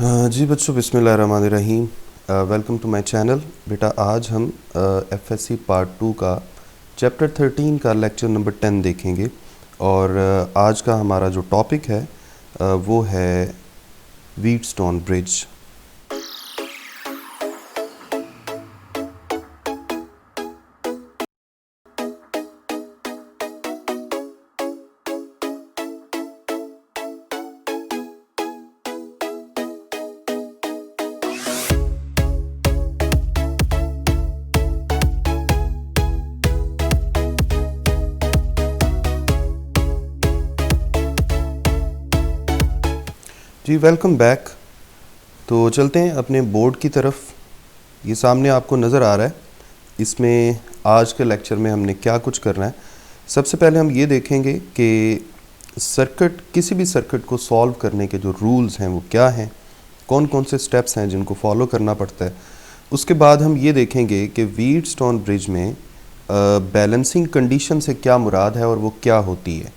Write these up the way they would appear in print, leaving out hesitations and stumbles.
जी बच्चों, बिस्मिल्लाहिर्रहमानिर्रहीम। Welcome to my channel. बेटा आज हम एफएससी पार्ट 2 का चैप्टर 13 का लेक्चर नंबर 10 देखेंगे। और आज का हमारा जो टॉपिक है वो है व्हीटस्टोन ब्रिज। जी वेलकम बैक। तो चलते हैं अपने बोर्ड की तरफ। ये सामने आपको नज़र आ रहा है। इसमें आज के लेक्चर में हमने क्या कुछ करना है। सबसे पहले हम ये देखेंगे कि किसी भी सर्किट को सॉल्व करने के जो रूल्स हैं वो क्या हैं, कौन कौन से स्टेप्स हैं जिनको फॉलो करना पड़ता है। उसके बाद हम ये देखेंगे कि व्हीटस्टोन ब्रिज में बैलेंसिंग कंडीशन से क्या मुराद है और वो क्या होती है।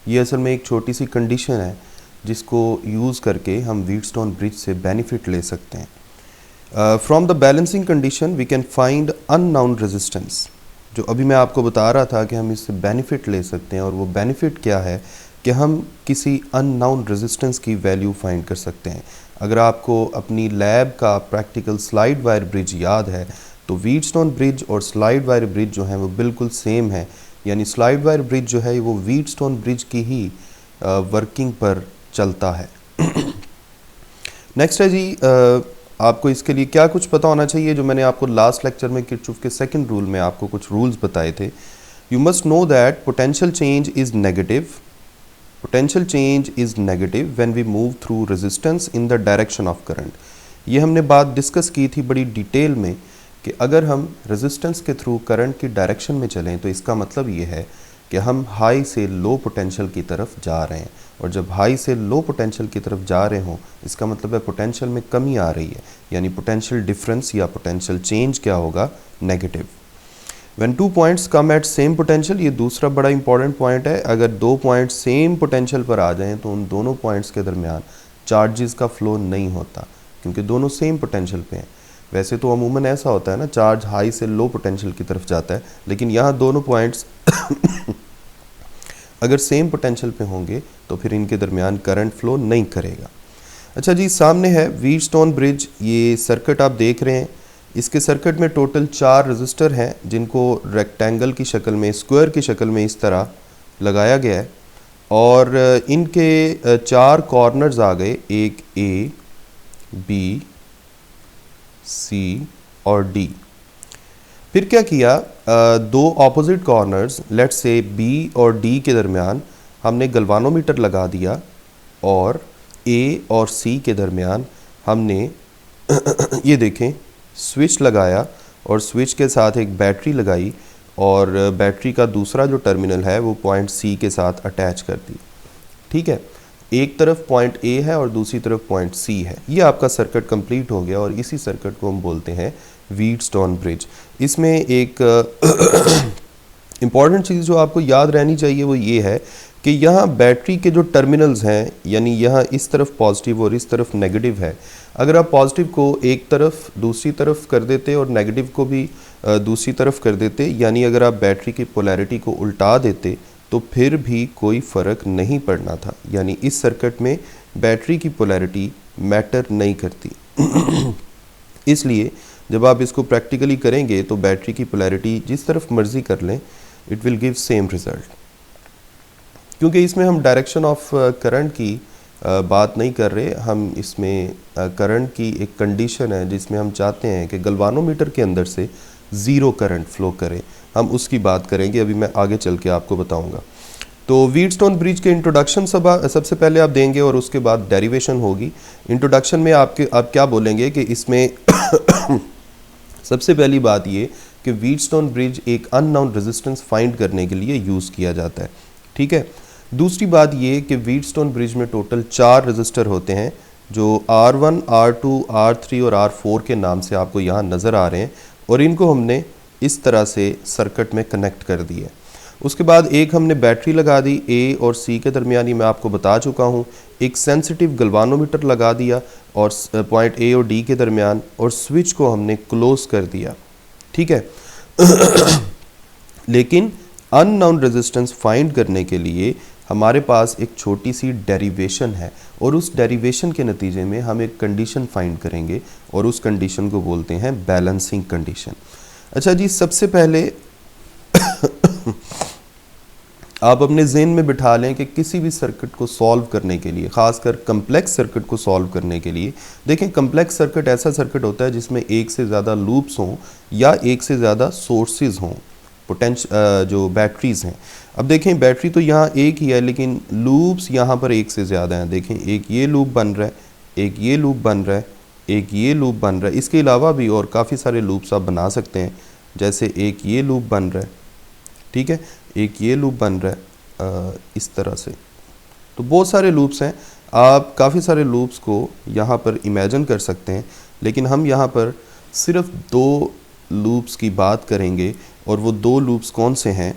ये असल में एक छोटी सी कंडीशन है जिसको यूज़ करके हम व्हीटस्टोन ब्रिज से बेनिफिट ले सकते हैं। From the balancing condition we can find unknown resistance. जो अभी मैं आपको बता रहा था कि हम इससे बेनिफिट ले सकते हैं, और वो बेनिफिट क्या है कि हम किसी अननाउन रेजिस्टेंस की वैल्यू फाइंड कर सकते हैं। अगर आपको अपनी लैब का प्रैक्टिकल स्लाइड वायर ब्रिज याद है तो व्हीटस्टोन ब्रिज और स्लाइड वायर ब्रिज जो है वो बिल्कुल सेम है। यानी स्लाइड वायर ब्रिज जो है वो व्हीटस्टोन ब्रिज की ही वर्किंग पर चलता है। नेक्स्ट है जी, आपको इसके लिए क्या कुछ पता होना चाहिए, जो मैंने आपको लास्ट लेक्चर में किरचॉफ के सेकंड रूल में आपको कुछ रूल्स बताए थे। You must know that potential change is negative. Potential change is negative when we move through resistance in the direction of current. ये हमने बात डिस्कस की थी बड़ी डिटेल में कि अगर हम रेजिस्टेंस के थ्रू करंट की डायरेक्शन में चलें तो इसका मतलब ये है कि हम हाई से लो पोटेंशियल की तरफ जा रहे हैं। और जब हाई से लो पोटेंशियल की तरफ जा रहे हों इसका मतलब है पोटेंशियल में कमी आ रही है, यानी पोटेंशियल डिफरेंस या पोटेंशियल चेंज क्या होगा, negative. When two points come at same potential, ये दूसरा बड़ा इंपॉर्टेंट पॉइंट है। अगर दो पॉइंट सेम पोटेंशियल पर आ जाएं तो उन दोनों पॉइंट्स के दरमियान चार्जेस का फ्लो नहीं होता, क्योंकि दोनों सेम पोटेंशियल पे हैं। वैसे तो अमूमन ऐसा होता है ना, चार्ज हाई से लो पोटेंशियल की तरफ जाता है, लेकिन यहाँ दोनों पॉइंट्स अगर सेम पोटेंशियल पे होंगे तो फिर इनके दरमियान करंट फ्लो नहीं करेगा। अच्छा जी, सामने है व्हीटस्टोन ब्रिज। ये सर्किट आप देख रहे हैं। इसके सर्किट में टोटल 4 रजिस्टर हैं जिनको रेक्टेंगल की शक्ल में, स्क्वायर की शक्ल में इस तरह लगाया गया है। और इनके 4 कॉर्नर्स आ गए, एक ए, बी, सी और डी। फिर क्या किया, दो opposite corners let's say B और डी के दरमियान हमने गल्वानोमीटर लगा दिया, और ए और सी के दरमियान हमने ये देखें स्विच लगाया, और स्विच के साथ एक बैटरी लगाई, और बैटरी का दूसरा जो टर्मिनल है वो पॉइंट सी के साथ अटैच कर दी। ठीक है, एक तरफ पॉइंट ए है और दूसरी तरफ पॉइंट सी है। ये आपका सर्किट कंप्लीट हो गया, और इसी सर्किट को हम बोलते हैं व्हीटस्टोन ब्रिज। इसमें एक इम्पॉर्टेंट चीज़ जो आपको याद रहनी चाहिए वो ये है कि यहाँ बैटरी के जो टर्मिनल्स हैं, यानी यहाँ इस तरफ पॉजिटिव और इस तरफ नेगेटिव है। अगर आप पॉजिटिव को एक तरफ दूसरी तरफ कर देते और नेगेटिव को भी दूसरी तरफ कर देते, यानी अगर आप बैटरी की पोलैरिटी को उल्टा देते तो फिर भी कोई फ़र्क नहीं पड़ना था। यानी इस सर्किट में बैटरी की पोलैरिटी मैटर नहीं करती। इसलिए जब आप इसको प्रैक्टिकली करेंगे तो बैटरी की पोलैरिटी जिस तरफ मर्ज़ी कर लें, it will give same result. क्योंकि इसमें हम डायरेक्शन ऑफ करंट की बात नहीं कर रहे, हम इसमें करंट की एक कंडीशन है जिसमें हम चाहते हैं कि गल्वानोमीटर के अंदर से ज़ीरो करंट फ्लो करे। हम उसकी बात करेंगे, अभी मैं आगे चल के आपको बताऊंगा। तो व्हीटस्टोन ब्रिज के इंट्रोडक्शन सबसे पहले आप देंगे और उसके बाद डेरिवेशन होगी। इंट्रोडक्शन में आप क्या बोलेंगे कि इसमें सबसे पहली बात ये कि व्हीटस्टोन ब्रिज एक अननोन रेजिस्टेंस फाइंड करने के लिए यूज़ किया जाता है। ठीक है, दूसरी बात ये कि व्हीटस्टोन ब्रिज में टोटल 4 रजिस्टर होते हैं जो R1, R2, R3 और R4 के नाम से आपको यहाँ नज़र आ रहे हैं, और इनको हमने इस तरह से सर्किट में कनेक्ट कर दिया। उसके बाद एक हमने बैटरी लगा दी ए और सी के दरमियानी, मैं आपको बता चुका हूँ। एक सेंसिटिव गल्वानोमीटर लगा दिया और पॉइंट ए और डी के दरमियान, और स्विच को हमने क्लोज कर दिया, ठीक है। लेकिन अननोन रेजिस्टेंस फाइंड करने के लिए हमारे पास एक छोटी सी डेरिवेशन है, और उस डेरिवेशन के नतीजे में हम एक कंडीशन फाइंड करेंगे, और उस कंडीशन को बोलते हैं बैलेंसिंग कंडीशन। अच्छा जी, सबसे पहले आप अपने ज़हन में बिठा लें कि किसी भी सर्किट को सॉल्व करने के लिए, ख़ासकर कम्प्लेक्स सर्किट को सॉल्व करने के लिए, देखें कम्प्लेक्स सर्किट ऐसा सर्किट होता है जिसमें एक से ज़्यादा लूप्स हों या एक से ज़्यादा सोर्सेज हों, जो बैटरीज़ हैं। अब देखें बैटरी तो यहाँ एक ही है, लेकिन लूप्स यहाँ पर एक से ज़्यादा हैं। देखें एक ये लूप बन रहा है, एक ये लूप बन रहा है, एक ये लूप बन रहा है। इसके अलावा भी और काफ़ी सारे लूप्स आप बना सकते हैं, जैसे एक ये लूप बन रहा है, ठीक है, एक ये लूप बन रहा है इस तरह से। तो बहुत सारे लूप्स हैं, आप काफ़ी सारे लूप्स को यहाँ पर इमेजिन कर सकते हैं, लेकिन हम यहाँ पर सिर्फ 2 लूप्स की बात करेंगे, और वो 2 लूप्स कौन से हैं?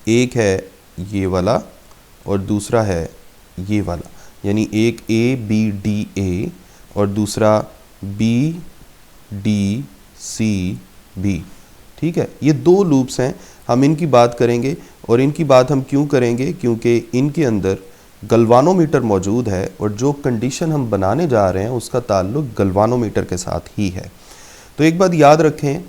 एक है ये वाला और दूसरा है ये वाला, यानी एक ए बी डी ए और दूसरा बी डी सी बी, ठीक है। ये 2 लूप्स हैं, हम इनकी बात करेंगे। और इनकी बात हम क्यों करेंगे? क्योंकि इनके अंदर गल्वानोमीटर मौजूद है, और जो कंडीशन हम बनाने जा रहे हैं उसका ताल्लुक गल्वानोमीटर के साथ ही है। तो एक बात याद रखें,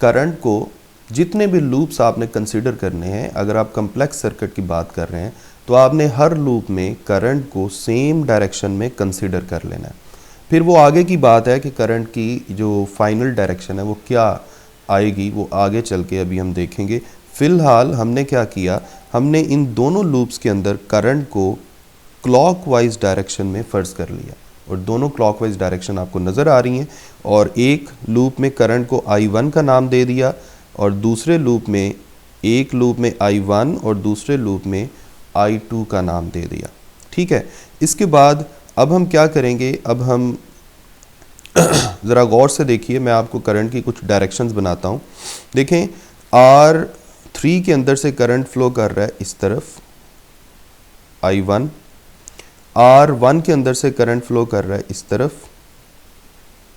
करंट को जितने भी लूप्स आपने कंसीडर करने हैं, अगर आप कम्प्लेक्स सर्किट की बात कर रहे हैं तो आपने हर लूप में करंट को सेम डायरेक्शन में कंसीडर कर लेना है। फिर वो आगे की बात है कि करंट की जो फाइनल डायरेक्शन है वो क्या आएगी, वो आगे चल के अभी हम देखेंगे। फ़िलहाल हमने क्या किया, हमने इन दोनों लूप्स के अंदर करंट को क्लॉकवाइज डायरेक्शन में फ़र्ज़ कर लिया, और दोनों क्लॉकवाइज डायरेक्शन आपको नज़र आ रही हैं। और एक लूप में करंट को I1 का नाम दे दिया, और दूसरे लूप में, एक लूप में I1 और दूसरे लूप में I2 का नाम दे दिया, ठीक है। इसके बाद अब हम क्या करेंगे, अब हम ज़रा गौर से देखिए, मैं आपको करंट की कुछ डायरेक्शंस बनाता हूँ। देखें R3 के अंदर से करंट फ्लो कर रहा है इस तरफ I1, R1 के अंदर से करंट फ्लो कर रहा है इस तरफ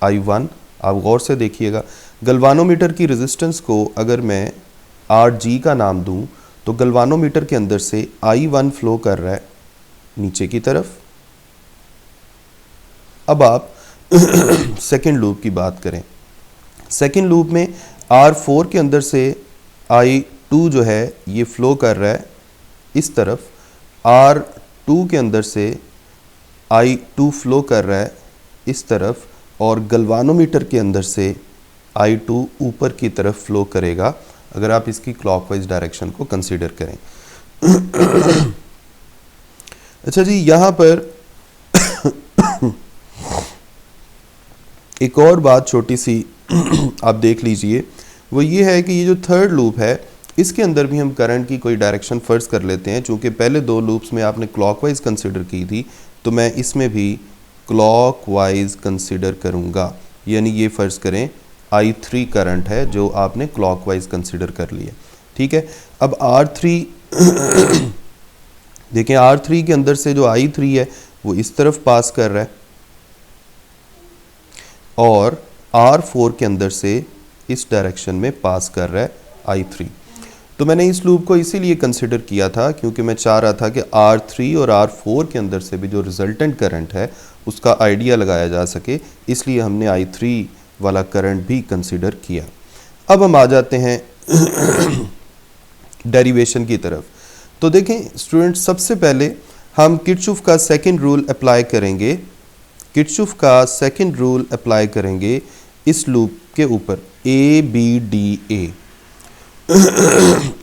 I1। आप गौर से देखिएगा, गल्वानोमीटर की रेजिस्टेंस को अगर मैं RG का नाम दूं तो गल्वानोमीटर के अंदर से I1 फ्लो कर रहा है नीचे की तरफ। अब आप सेकेंड लूप की बात करें, सेकेंड लूप में R4 के अंदर से I2 जो है ये फ्लो कर रहा है इस तरफ, R2 के अंदर से I2 फ्लो कर रहा है इस तरफ, और गल्वानोमीटर के अंदर से I2 ऊपर की तरफ फ्लो करेगा, अगर आप इसकी क्लॉकवाइज डायरेक्शन को कंसीडर करें। अच्छा जी, यहाँ पर एक और बात छोटी सी आप देख लीजिए, वो ये है कि ये जो थर्ड लूप है इसके अंदर भी हम करंट की कोई डायरेक्शन फ़र्ज़ कर लेते हैं। चूँकि पहले 2 लूप्स में आपने क्लॉकवाइज कंसीडर की थी, तो मैं इसमें भी क्लॉकवाइज कंसीडर करूँगा, यानी ये फ़र्ज़ करें I3 करंट है जो आपने क्लॉकवाइज कंसीडर कर लिया, ठीक है। अब R3 देखें, R3 के अंदर से जो I3 है वो इस तरफ पास कर रहा है, और R4 के अंदर से इस डायरेक्शन में पास कर रहा है I3। तो मैंने इस लूप को इसीलिए कंसिडर किया था क्योंकि मैं चाह रहा था कि R3 और R4 के अंदर से भी जो रिजल्टेंट करंट है उसका आइडिया लगाया जा सके, इसलिए हमने I3 वाला करंट भी कंसिडर किया। अब हम आ जाते हैं डेरिवेशन की तरफ। तो देखें स्टूडेंट, सबसे पहले हम किरचॉफ का सेकंड रूल अप्लाई करेंगे, किरचॉफ का सेकंड रूल अप्लाई करेंगे इस लूप के ऊपर, A B D A.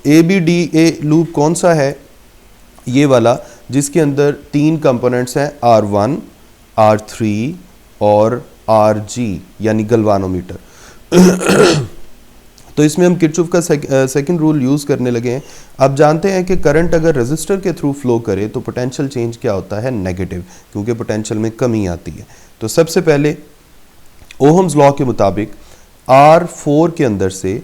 A B D A loop कौन सा है? ये वाला जिसके अंदर 3 कंपोनेंट्स हैं, R1, R3 और RG यानी गल्वानोमीटर। तो इसमें हम किरचॉफ का सेकंड रूल यूज़ करने लगे हैं। अब जानते हैं कि करंट अगर रेजिस्टर के थ्रू फ्लो करे तो पोटेंशियल चेंज क्या होता है? नेगेटिव, क्योंकि पोटेंशियल में कमी आती है। तो सबसे पहले ओहम्स लॉ के मुताबिक R4 के अंदर से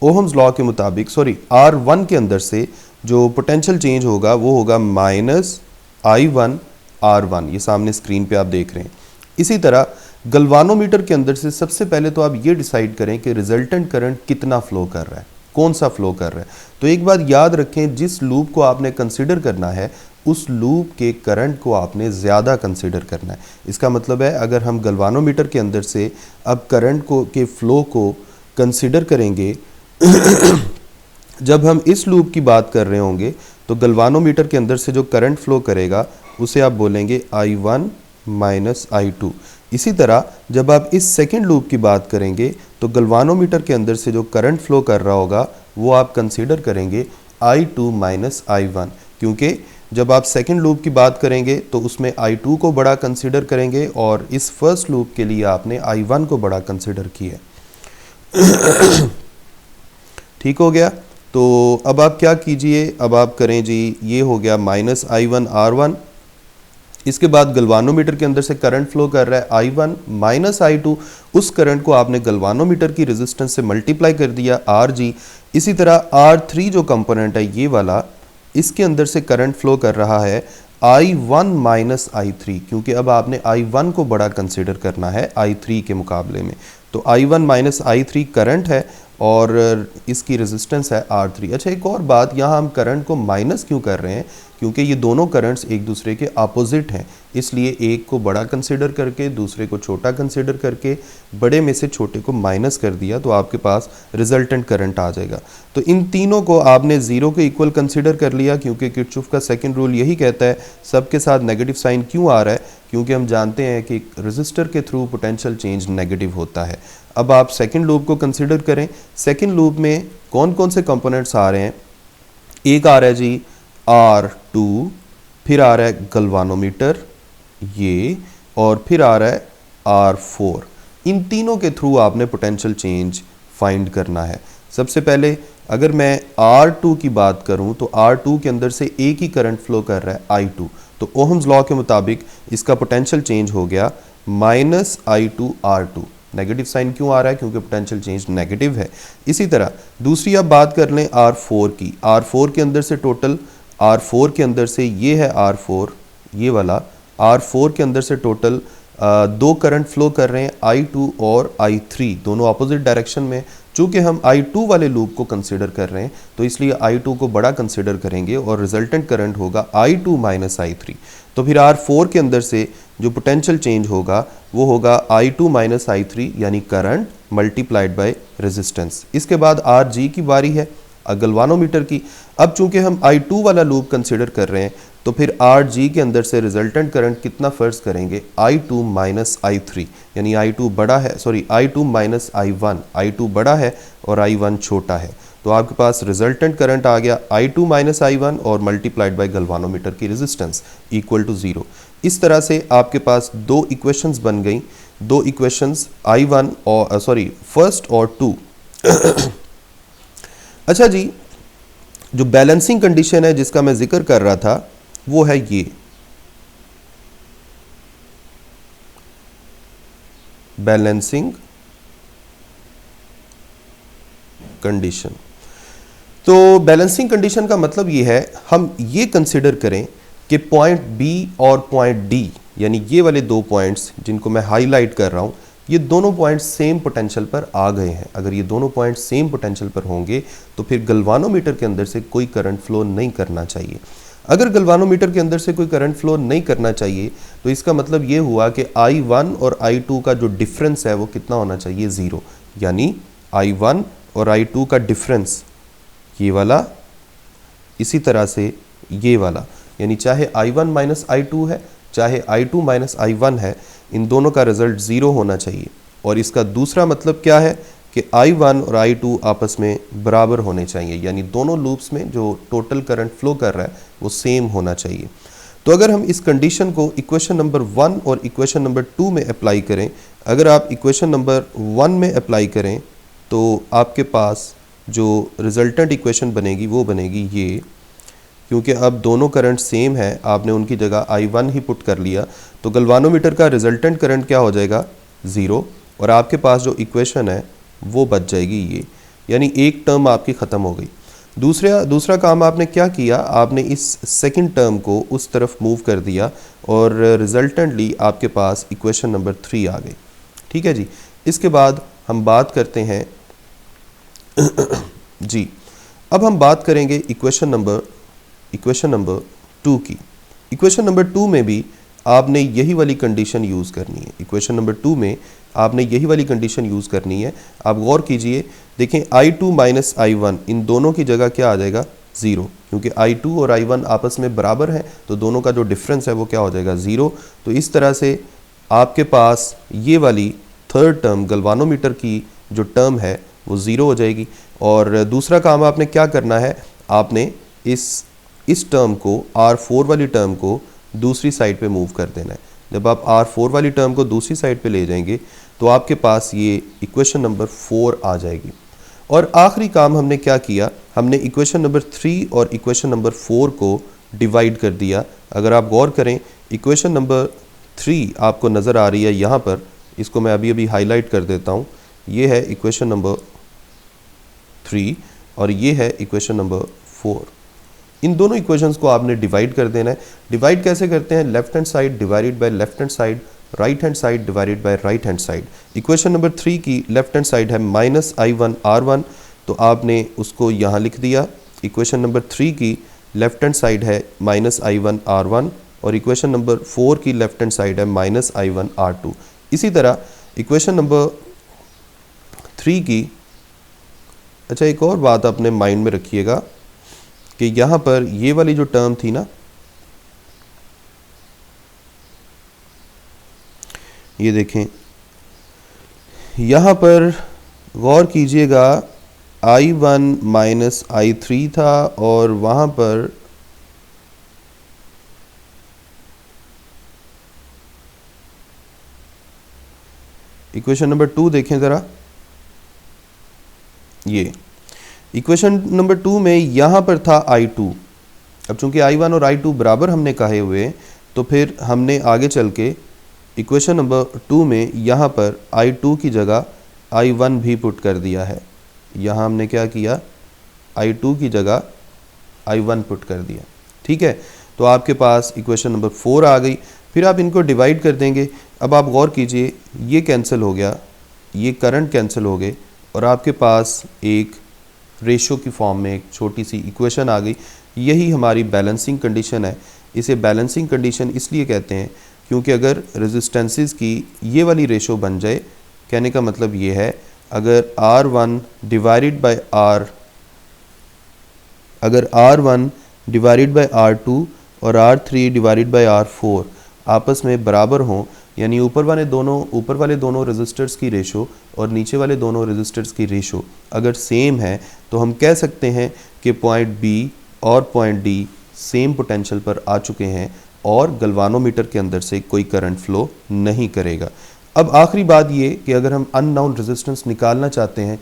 ओहम्स लॉ के मुताबिक R1 के अंदर से जो पोटेंशियल चेंज होगा वो होगा माइनस I1 R1, ये सामने स्क्रीन पे आप देख रहे हैं। इसी तरह गल्वानोमीटर के अंदर से सबसे पहले तो आप ये डिसाइड करें कि रिजल्टेंट करंट कितना फ्लो कर रहा है, कौन सा फ्लो कर रहा है। तो एक बात याद रखें, जिस लूप को आपने कंसिडर करना है उस लूप के करंट को आपने ज़्यादा कंसिडर करना है। इसका मतलब है अगर हम गल्वानोमीटर के अंदर से अब करंट को के फ्लो को कंसिडर करेंगे जब हम इस लूप की बात कर रहे होंगे तो गल्वानोमीटर के अंदर से जो करंट फ्लो करेगा उसे आप बोलेंगे I1 माइनस I2। इसी तरह जब आप इस सेकेंड लूप की बात करेंगे तो गल्वानोमीटर के अंदर से जो करंट फ्लो कर रहा होगा वो आप कंसीडर करेंगे I2 माइनस I1, क्योंकि जब आप सेकेंड लूप की बात करेंगे तो उसमें I2 को बड़ा कंसीडर करेंगे और इस फर्स्ट लूप के लिए आपने I1 को बड़ा कंसीडर किया। ठीक हो गया। तो अब आप क्या कीजिए, अब आप करें जी, ये हो गया माइनस I1 R1। इसके बाद गल्वानोमीटर के अंदर से करंट फ्लो कर रहा है I1 माइनस I2, उस करंट को आपने गल्वानोमीटर की रेजिस्टेंस से मल्टीप्लाई कर दिया RG। इसी तरह R3 जो कंपोनेंट है ये वाला, इसके अंदर से करंट फ्लो कर रहा है I1 माइनस I3, क्योंकि अब आपने I1 को बड़ा कंसिडर करना है I3 के मुकाबले में। तो I1 माइनस I3 करंट है और इसकी रेजिस्टेंस है R3। अच्छा, एक और बात, यहाँ हम करंट को माइनस क्यों कर रहे हैं, क्योंकि ये दोनों करंट्स एक दूसरे के अपोजिट हैं, इसलिए एक को बड़ा कंसिडर करके दूसरे को छोटा कंसिडर करके बड़े में से छोटे को माइनस कर दिया तो आपके पास रिजल्टेंट करंट आ जाएगा। तो इन तीनों को आपने ज़ीरो के इक्वल कंसिडर कर लिया, क्योंकि किरचॉफ का सेकंड रूल यही कहता है सबके साथ नेगेटिव साइन क्यों आ रहा है, क्योंकि हम जानते हैं कि रजिस्टर के थ्रू पोटेंशियल चेंज नेगेटिव होता है। अब आप सेकेंड लूप को कंसिडर करें। सेकेंड लूप में कौन कौन से कंपोनेंट्स आ रहे हैं, एक आ रहा है जी R2, फिर आ रहा है गल्वानोमीटर ये, और फिर आ रहा है R4। इन तीनों के थ्रू आपने पोटेंशियल चेंज फाइंड करना है। सबसे पहले अगर मैं R2 की बात करूं तो R2 के अंदर से एक ही करंट फ्लो कर रहा है I2, तो ओहम्स लॉ के मुताबिक इसका पोटेंशियल चेंज हो गया minus I2 R2। Negative sign क्यों आ रहा है, क्योंकि पोटेंशियल चेंज नेगेटिव है। इसी तरह दूसरी आप बात कर लें R4 की। R4 के अंदर से टोटल, R4 के अंदर से ये है R4 ये वाला, R4 के अंदर से टोटल दो करंट फ्लो कर रहे हैं I2 और I3, दोनों अपोजिट डायरेक्शन में। चूँकि हम I2 वाले लूप को कंसिडर कर रहे हैं तो इसलिए I2 को बड़ा कंसिडर करेंगे और रिजल्टेंट करंट होगा I2 माइनस I3। तो फिर R4 के अंदर से जो पोटेंशियल चेंज होगा वो होगा I2 माइनस I3, यानी करंट मल्टीप्लाइड बाय रेजिस्टेंस। इसके बाद RG की बारी है, गल्वानोमीटर की। अब चूंकि हम I2 वाला लूप कंसिडर कर रहे हैं तो फिर RG के अंदर से रिजल्टेंट करंट कितना फर्ज करेंगे, I2 माइनस I3, यानी I2 बड़ा है, I2 माइनस I1, I2 बड़ा है और I1 छोटा है। तो आपके पास रिजल्टेंट करंट आ गया I2 माइनस I1 और मल्टीप्लाइड बाय गल्वानोमीटर की रेजिस्टेंस इक्वल टू 0। इस तरह से आपके पास दो इक्वेशंस बन गई, दो इक्वेशंस I1 और फर्स्ट और 2। अच्छा जी, जो बैलेंसिंग कंडीशन है जिसका मैं जिक्र कर रहा था वो है ये बैलेंसिंग कंडीशन। तो बैलेंसिंग कंडीशन का मतलब ये है, हम ये कंसिडर करें कि पॉइंट बी और पॉइंट डी, यानी ये वाले दो पॉइंट्स जिनको मैं हाईलाइट कर रहा हूं, ये दोनों पॉइंट्स सेम पोटेंशियल पर आ गए हैं। अगर ये दोनों पॉइंट्स सेम पोटेंशियल पर होंगे तो फिर गल्वानोमीटर के अंदर से कोई करंट फ्लो नहीं करना चाहिए। अगर गल्वानोमीटर के अंदर से कोई करंट फ्लो नहीं करना चाहिए तो इसका मतलब ये हुआ कि I1 और I2 का जो डिफरेंस है वो कितना होना चाहिए, 0। यानी I1 और I2 का डिफरेंस ये वाला, इसी तरह से ये वाला, यानी चाहे I1 माइनस I2 है चाहे I2 माइनस I1 है, इन दोनों का रिजल्ट 0 होना चाहिए। और इसका दूसरा मतलब क्या है कि I1 और I2 आपस में बराबर होने चाहिए, यानी दोनों लूप्स में जो टोटल करंट फ्लो कर रहा है वो सेम होना चाहिए। तो अगर हम इस कंडीशन को इक्वेशन नंबर 1 और इक्वेशन नंबर 2 में अप्लाई करें, अगर आप इक्वेशन नंबर 1 में अप्लाई करें तो आपके पास जो रिजल्टेंट इक्वेशन बनेगी वो बनेगी ये, क्योंकि अब दोनों करंट सेम है, आपने उनकी जगह I1 ही पुट कर लिया, तो गल्वानोमीटर का रिजल्टेंट करंट क्या हो जाएगा, 0। और आपके पास जो इक्वेशन है वो बच जाएगी ये, यानी एक टर्म आपकी ख़त्म हो गई। दूसरा काम आपने क्या किया, आपने इस सेकंड टर्म को उस तरफ मूव कर दिया और रिजल्टेंटली आपके पास इक्वेशन नंबर 3 आ गई। ठीक है जी। इसके बाद हम बात करते हैं जी, अब हम बात करेंगे इक्वेशन नंबर 2 की। इक्वेशन नंबर 2 में भी आपने यही वाली कंडीशन यूज़ करनी है। इक्वेशन नंबर 2 में आपने यही वाली कंडीशन यूज़ करनी है। आप गौर कीजिए, देखें I2 माइनस I1 इन दोनों की जगह क्या आ जाएगा, 0, क्योंकि I2 और I1 आपस में बराबर हैं तो दोनों का जो डिफरेंस है वो क्या हो जाएगा, 0। तो इस तरह से आपके पास ये वाली थर्ड टर्म गल्वानोमीटर की जो टर्म है वो 0 हो जाएगी। और दूसरा काम आपने क्या करना है, आपने इस टर्म को R4 वाली टर्म को दूसरी साइड पे मूव कर देना है। जब आप R4 वाली टर्म को दूसरी साइड पे ले जाएंगे तो आपके पास ये इक्वेशन नंबर 4 आ जाएगी। और आखिरी काम हमने क्या किया, हमने इक्वेशन नंबर 3 और इक्वेशन नंबर 4 को डिवाइड कर दिया। अगर आप गौर करें, इक्वेशन नंबर 3 आपको नज़र आ रही है यहाँ पर, इसको मैं अभी हाईलाइट कर देता हूँ। ये है इक्वेशन नंबर 3 और ये है इक्वेशन नंबर 4। इन दोनों इक्वेशंस को आपने डिवाइड कर देना है। डिवाइड कैसे करते हैं, left hand side divided by left hand side, right hand side divided by right hand side. Equation number 3 की लेफ्ट हैंड साइड है माइनस I1 R1, तो आपने उसको यहाँ लिख दिया। इक्वेशन नंबर 3 की लेफ्ट हैंड साइड है माइनस I1 R1 और इक्वेशन नंबर 4 की लेफ्ट हैंड साइड है माइनस I1 R2। इसी तरह इक्वेशन नंबर 3 की, अच्छा एक और बात अपने माइंड में रखिएगा कि यहाँ पर ये वाली जो टर्म थी ना, ये देखें यहाँ पर गौर कीजिएगा, I1 माइनस I3 था और वहाँ पर इक्वेशन नंबर 2 देखें ज़रा, ये इक्वेशन नंबर 2 में यहाँ पर था I2। अब चूंकि I1 और I2 बराबर हमने कहे हुए, तो फिर हमने आगे चल के इक्वेशन नंबर 2 में यहाँ पर I2 की जगह I1 भी पुट कर दिया है। यहाँ हमने क्या किया, I2 की जगह I1 पुट कर दिया। ठीक है, तो आपके पास इक्वेशन नंबर 4 आ गई। फिर आप इनको डिवाइड कर देंगे। अब आप गौर कीजिए, ये कैंसिल हो गया, ये करंट कैंसिल हो गए और आपके पास एक रेशो की फॉर्म में एक छोटी सी इक्वेशन आ गई। यही हमारी बैलेंसिंग कंडीशन है। इसे बैलेंसिंग कंडीशन इसलिए कहते हैं क्योंकि अगर रेजिस्टेंसेस की ये वाली रेशो बन जाए, कहने का मतलब ये है, अगर R1 डिवाइडेड बाय R2 और R3 डिवाइडेड बाय R4 आपस में बराबर हों, यानी ऊपर वाले दोनों रेजिस्टर्स की रेशो और नीचे वाले दोनों रेजिस्टर्स की रेशो अगर सेम है, तो हम कह सकते हैं कि पॉइंट B और पॉइंट D सेम पोटेंशियल पर आ चुके हैं और गल्वानोमीटर के अंदर से कोई करंट फ्लो नहीं करेगा। अब आखिरी बात ये कि अगर हम अननोन रेजिस्टेंस निकालना चाहते हैं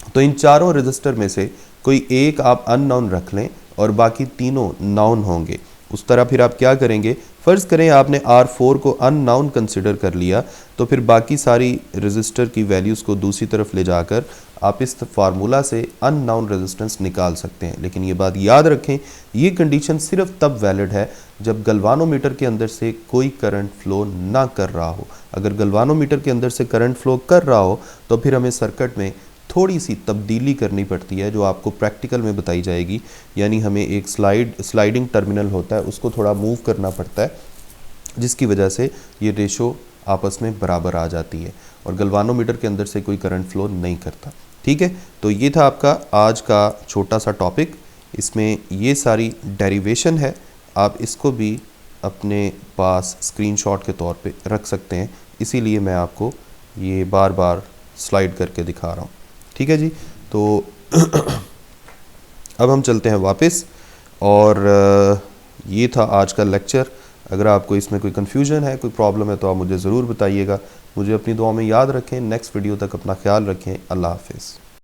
तो इन चारों रेजिस्टर में से कोई एक आप अननोन रख लें और बाकी तीनों नाउन होंगे। उस तरह फिर आप क्या करेंगे, फ़र्ज़ करें आपने R4 को अननाउन कंसिडर कर लिया, तो फिर बाकी सारी रेजिस्टर की वैल्यूज़ को दूसरी तरफ ले जाकर आप इस फार्मूला से अननाउन रेजिस्टेंस निकाल सकते हैं। लेकिन ये बात याद रखें, ये कंडीशन सिर्फ तब वैलिड है जब गल्वानोमीटर के अंदर से कोई करंट फ्लो ना कर रहा हो। अगर गल्वानोमीटर के अंदर से करंट फ्लो कर रहा हो तो फिर हमें सर्किट में थोड़ी सी तब्दीली करनी पड़ती है, जो आपको प्रैक्टिकल में बताई जाएगी। यानी हमें एक स्लाइडिंग टर्मिनल होता है, उसको थोड़ा मूव करना पड़ता है, जिसकी वजह से ये रेशो आपस में बराबर आ जाती है और गल्वानोमीटर के अंदर से कोई करंट फ्लो नहीं करता। ठीक है, तो ये था आपका आज का छोटा सा टॉपिक। इसमें ये सारी डेरिवेशन है, आप इसको भी अपने पास स्क्रीनशॉट के तौर पे रख सकते हैं, इसीलिए मैं आपको ये बार बार स्लाइड करके दिखा रहा हूँ। ठीक है जी, तो अब हम चलते हैं वापस, और ये था आज का लेक्चर। अगर आपको इसमें कोई कन्फ्यूजन है, कोई प्रॉब्लम है, तो आप मुझे ज़रूर बताइएगा। मुझे अपनी दुआ में याद रखें। नेक्स्ट वीडियो तक अपना ख्याल रखें। अल्लाह हाफ़िज़।